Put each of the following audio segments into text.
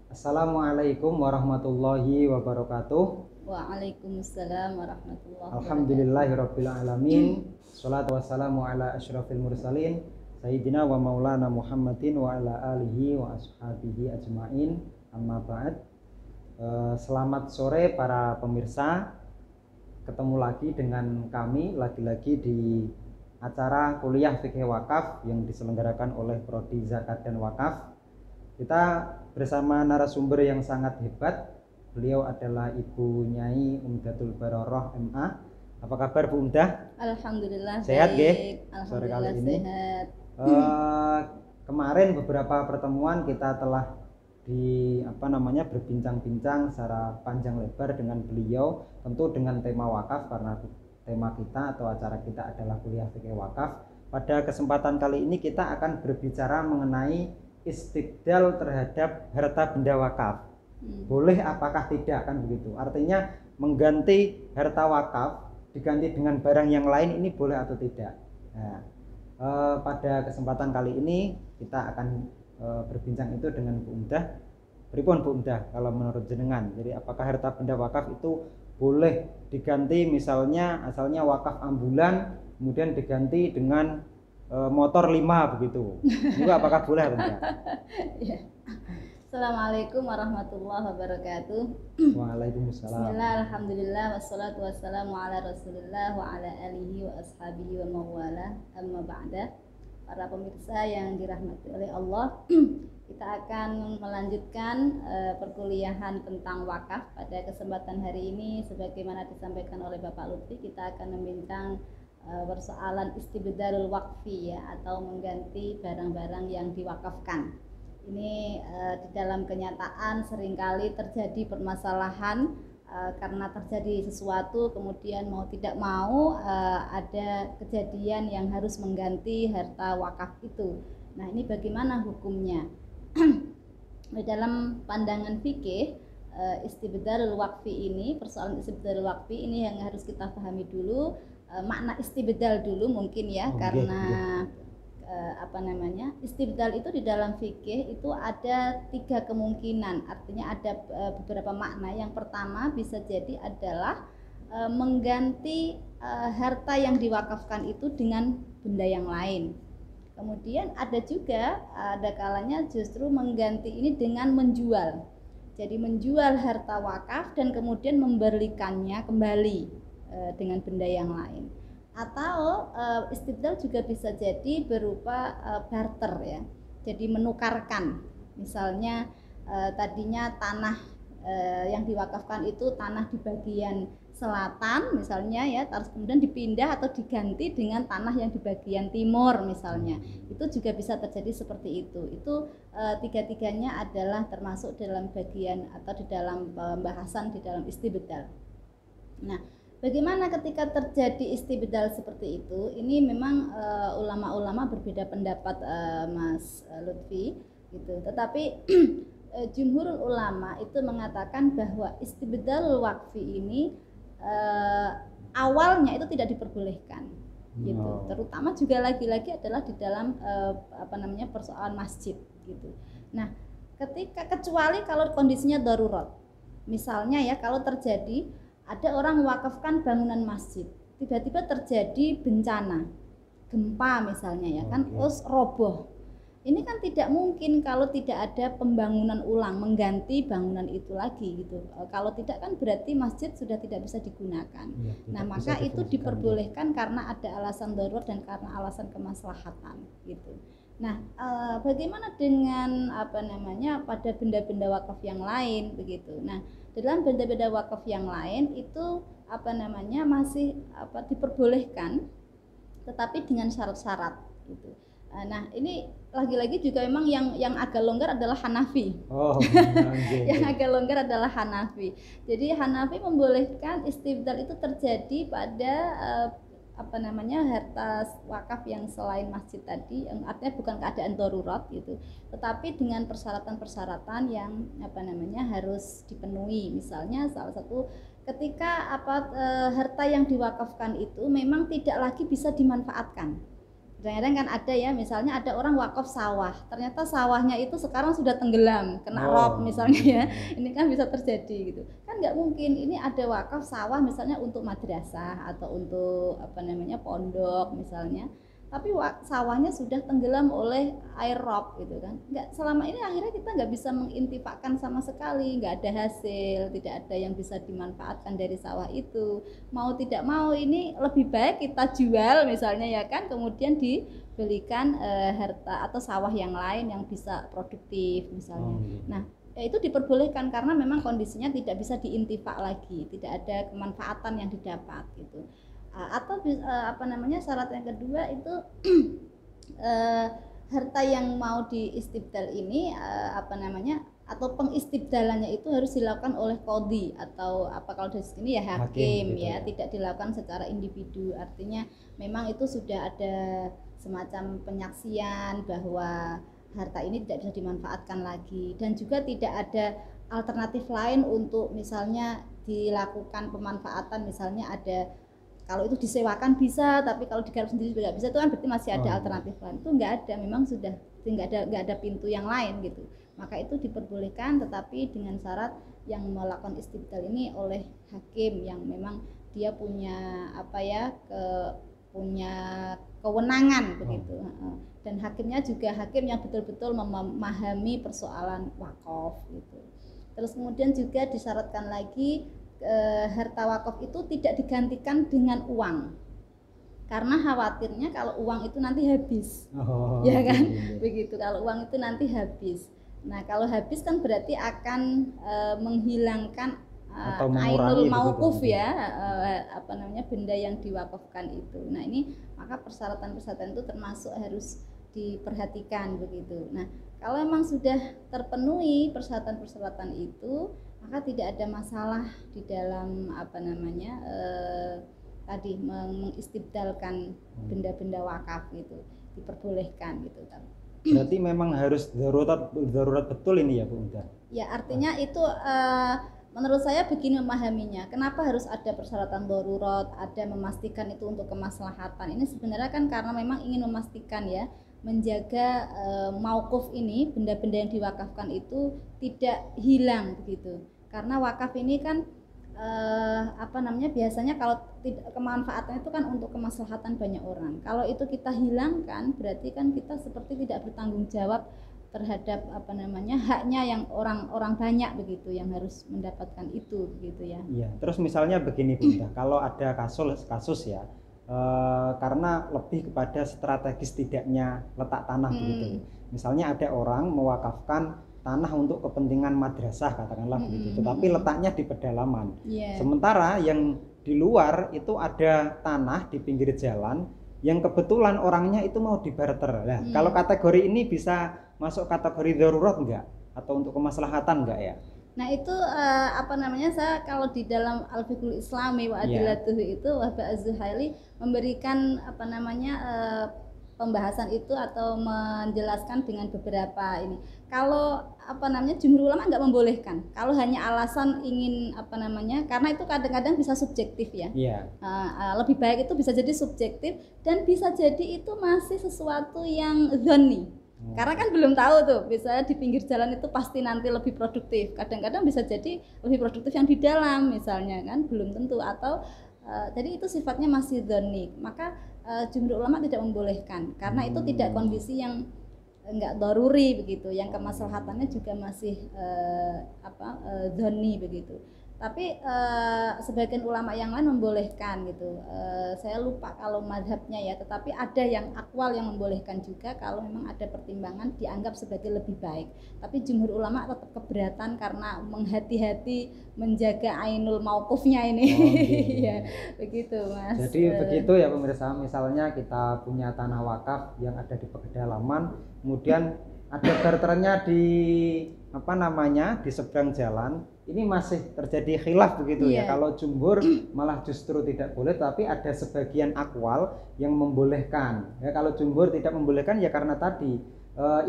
Assalamualaikum warahmatullahi wabarakatuh. Waalaikumsalam warahmatullahi wabarakatuh. Alhamdulillahirabbil alamin. Shalatu wassalamu ala asyrafil mursalin sayyidina wa maulana Muhammadin wa ala alihi wa ashabihi ajmain. Amma ba'd. Selamat sore para pemirsa. Ketemu lagi dengan kami lagi-lagi di acara kuliah fikih wakaf yang diselenggarakan oleh Prodi Zakat dan Wakaf. Kita bersama narasumber yang sangat hebat. Beliau adalah Ibu Nyai Umdatul Baroroh MA. Apa kabar Bu Umdah? Alhamdulillah sehat baik. Sore Alhamdulillah kali ini sehat. Kemarin beberapa pertemuan kita telah berbincang-bincang secara panjang lebar dengan beliau, tentu dengan tema wakaf karena tema kita atau acara kita adalah kuliah fikih wakaf. Pada kesempatan kali ini kita akan berbicara mengenai istibdal terhadap harta benda wakaf. Boleh apakah tidak, kan begitu. Artinya mengganti harta wakaf diganti dengan barang yang lain ini boleh atau tidak. Nah, pada kesempatan kali ini kita akan berbincang itu dengan Bu Umdah. Pripun Bu Umdah kalau menurut jenengan? Jadi apakah harta benda wakaf itu boleh diganti, misalnya asalnya wakaf ambulan kemudian diganti dengan motor 5 begitu. Juga apakah boleh atau enggak? Ya. Assalamualaikum warahmatullahi wabarakatuh. Waalaikumsalam. Bismillah, alhamdulillah, wassalatu wassalamu ala rasulillah wa ala alihi wa ashabihi wa mawala. Amma ba'da. Para pemirsa yang dirahmati oleh Allah, kita akan melanjutkan perkuliahan tentang wakaf. Pada kesempatan hari ini, sebagaimana disampaikan oleh Bapak Lutfi, kita akan membincang persoalan istibdalul wakfi, ya, atau mengganti barang-barang yang diwakafkan. Ini di dalam kenyataan seringkali terjadi permasalahan karena terjadi sesuatu, kemudian mau tidak mau ada kejadian yang harus mengganti harta wakaf itu. Nah, ini bagaimana hukumnya? Di dalam pandangan fikih, istibdalul wakfi ini, persoalan istibdalul wakfi ini yang harus kita pahami dulu. Makna istibdal dulu mungkin ya, karena istibdal itu di dalam fikih itu ada 3 kemungkinan. Artinya ada beberapa makna. Yang pertama bisa jadi adalah mengganti harta yang diwakafkan itu dengan benda yang lain. Kemudian ada juga ada kalanya justru mengganti ini dengan menjual. Jadi menjual harta wakaf dan kemudian memberikannya kembali dengan benda yang lain. Atau istibdal juga bisa jadi berupa barter, ya. Jadi menukarkan. Misalnya tadinya tanah yang diwakafkan itu tanah di bagian selatan misalnya, ya, terus kemudian dipindah atau diganti dengan tanah yang di bagian timur misalnya. Itu juga bisa terjadi seperti itu. Itu tiga-tiganya adalah termasuk dalam bagian atau di dalam pembahasan di dalam istibdal. Nah, bagaimana ketika terjadi istibdal seperti itu? Ini memang ulama-ulama berbeda pendapat, Mas Lutfi, gitu. Tetapi jumhurul ulama itu mengatakan bahwa istibdalul wakfi ini awalnya itu tidak diperbolehkan, gitu. Terutama juga lagi-lagi adalah di dalam persoalan masjid, gitu. Nah, kecuali kalau kondisinya darurat, misalnya ya, kalau terjadi ada orang mewakafkan bangunan masjid, tiba-tiba terjadi bencana, gempa misalnya, ya kan, terus roboh. Ini kan tidak mungkin kalau tidak ada pembangunan ulang, mengganti bangunan itu lagi, gitu. Kalau tidak kan berarti masjid sudah tidak bisa digunakan. Ya, nah, maka itu diperbolehkan karena ada alasan darurat dan karena alasan kemaslahatan, gitu. Nah, bagaimana dengan pada benda-benda wakaf yang lain, begitu. Nah, dalam benda-benda wakaf yang lain itu masih diperbolehkan, tetapi dengan syarat-syarat, gitu. Nah, ini lagi-lagi juga memang yang agak longgar adalah Hanafi. Yang agak longgar adalah Hanafi. Jadi Hanafi membolehkan istibdal itu terjadi pada harta wakaf yang selain masjid tadi, yang artinya bukan keadaan darurat, gitu, tetapi dengan persyaratan-persyaratan yang harus dipenuhi. Misalnya salah satu ketika harta yang diwakafkan itu memang tidak lagi bisa dimanfaatkan. Kadang-kadang kan ada ya, misalnya ada orang wakaf sawah, ternyata sawahnya itu sekarang sudah tenggelam, kena rob misalnya ya, ini kan bisa terjadi gitu. Kan nggak mungkin, ini ada wakaf sawah misalnya untuk madrasah atau untuk apa namanya pondok misalnya, tapi sawahnya sudah tenggelam oleh air rob gitu kan. Nggak, selama ini akhirnya kita nggak bisa mengintifakkan sama sekali, nggak ada hasil, tidak ada yang bisa dimanfaatkan dari sawah itu. Mau tidak mau ini lebih baik kita jual misalnya ya kan, kemudian dibelikan harta atau sawah yang lain yang bisa produktif misalnya. Nah itu diperbolehkan karena memang kondisinya tidak bisa diintifak lagi, tidak ada kemanfaatan yang didapat gitu. Atau apa namanya syarat yang kedua itu harta yang mau diistibdal ini apa namanya atau pengistibdalannya itu harus dilakukan oleh qadhi atau apa kalau di sini ya hakim gitu, ya tidak dilakukan secara individu. Artinya memang itu sudah ada semacam penyaksian bahwa harta ini tidak bisa dimanfaatkan lagi, dan juga tidak ada alternatif lain untuk misalnya dilakukan pemanfaatan. Misalnya ada, kalau itu disewakan bisa, tapi kalau digarap sendiri juga bisa, itu kan berarti masih ada alternatif lain. Itu nggak ada, memang sudah nggak ada pintu yang lain gitu. Maka itu diperbolehkan, tetapi dengan syarat yang melakukan istibdal ini oleh hakim yang memang dia punya apa ya punya kewenangan begitu. Dan hakimnya juga hakim yang betul-betul memahami persoalan wakaf gitu. Terus kemudian juga disyaratkan lagi harta wakaf itu tidak digantikan dengan uang, karena khawatirnya kalau uang itu nanti habis, ya kan, begitu. Kalau uang itu nanti habis, nah kalau habis kan berarti akan menghilangkan ainul mauquf ya, apa namanya benda yang diwakafkan itu. Nah ini maka persyaratan-persyaratan itu termasuk harus diperhatikan begitu. Nah kalau memang sudah terpenuhi persyaratan-persyaratan itu, maka tidak ada masalah di dalam apa namanya tadi mengistibdalkan benda-benda wakaf gitu, diperbolehkan gitu. Berarti memang harus darurat betul ini ya Bu Unda? Ya artinya itu menurut saya begini memahaminya, kenapa harus ada persyaratan darurat, ada memastikan itu untuk kemaslahatan. Ini sebenarnya kan karena memang ingin memastikan ya, menjaga mauquf ini, benda-benda yang diwakafkan itu tidak hilang begitu. Karena wakaf ini kan apa namanya biasanya kalau kemanfaatannya itu kan untuk kemaslahatan banyak orang. Kalau itu kita hilangkan berarti kan kita seperti tidak bertanggung jawab terhadap apa namanya haknya yang orang-orang banyak begitu yang harus mendapatkan itu begitu ya. Iya. Terus misalnya begini Bunda, kalau ada kasus ya karena lebih kepada strategis tidaknya letak tanah begitu. Misalnya ada orang mewakafkan tanah untuk kepentingan madrasah katakanlah begitu, tetapi letaknya di pedalaman. Sementara yang di luar itu ada tanah di pinggir jalan yang kebetulan orangnya itu mau dibarter. Nah, kalau kategori ini bisa masuk kategori darurat enggak? Atau untuk kemaslahatan enggak ya? Nah itu apa namanya, saya kalau di dalam Al-Fiqhul Islami wa Adilatuhu itu Wahba Az-Zuhaili memberikan apa namanya pembahasan itu atau menjelaskan dengan beberapa ini. Kalau apa namanya jumhur ulama nggak membolehkan. Kalau hanya alasan ingin apa namanya, karena itu kadang-kadang bisa subjektif ya. Lebih baik itu bisa jadi subjektif dan bisa jadi itu masih sesuatu yang dzanni. Karena kan belum tahu tuh, bisa di pinggir jalan itu pasti nanti lebih produktif. Kadang-kadang bisa jadi lebih produktif yang di dalam misalnya kan, belum tentu. Atau jadi itu sifatnya masih dzanni. Maka jumhur ulama tidak membolehkan karena itu tidak kondisi yang enggak daruri begitu, yang kemaslahatannya juga masih dzanni begitu. Tapi sebagian ulama yang lain membolehkan gitu. Saya lupa kalau mazhabnya ya, tetapi ada yang aqwal yang membolehkan juga kalau memang ada pertimbangan dianggap sebagai lebih baik. Tapi jumhur ulama tetap keberatan karena menghati-hati menjaga ainul mauqufnya ini. Ya, begitu Mas. Jadi begitu ya pemirsa, misalnya kita punya tanah wakaf yang ada di pedalaman, kemudian ada barternya di apa namanya di seberang jalan, ini masih terjadi khilaf begitu ya. Kalau jumhur malah justru tidak boleh, tapi ada sebagian akwal yang membolehkan ya. Kalau jumhur tidak membolehkan ya karena tadi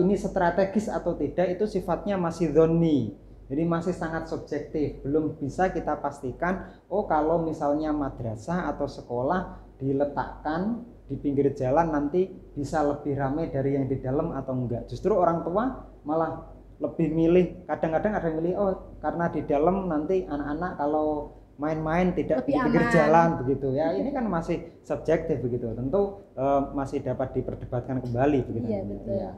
ini strategis atau tidak itu sifatnya masih dzanni, jadi masih sangat subjektif, belum bisa kita pastikan oh kalau misalnya madrasah atau sekolah diletakkan di pinggir jalan nanti bisa lebih ramai dari yang di dalam atau enggak. Justru orang tua malah lebih milih, kadang-kadang ada yang milih, oh karena di dalam nanti anak-anak kalau main-main tidak Lebih di pinggir aman. jalan begitu ya. Ini kan masih subjektif begitu, tentu masih dapat diperdebatkan kembali begitu. Iya, betul. Ya.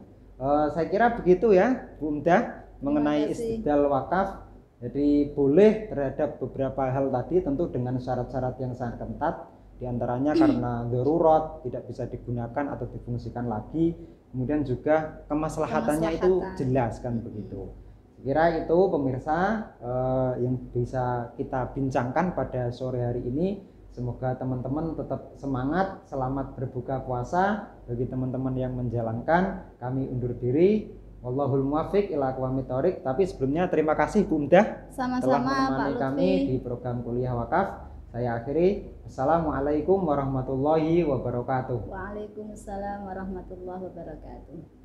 Saya kira begitu ya Bu Umdah mengenai kasih. istibdal wakaf. Jadi boleh terhadap beberapa hal tadi, tentu dengan syarat-syarat yang sangat ketat, diantaranya karena darurat tidak bisa digunakan atau difungsikan lagi, kemudian juga kemaslahatannya itu jelas kan begitu. Kira itu pemirsa yang bisa kita bincangkan pada sore hari ini. Semoga teman-teman tetap semangat, selamat berbuka puasa. Bagi teman-teman yang menjalankan, kami undur diri. Wallahul muwaffiq ila aqwamit thoriq. Tapi sebelumnya terima kasih Bu Umdah telah menemani kami di program Kuliah Wakaf. Saya akhiri. Assalamualaikum warahmatullahi wabarakatuh. Waalaikumsalam warahmatullahi wabarakatuh.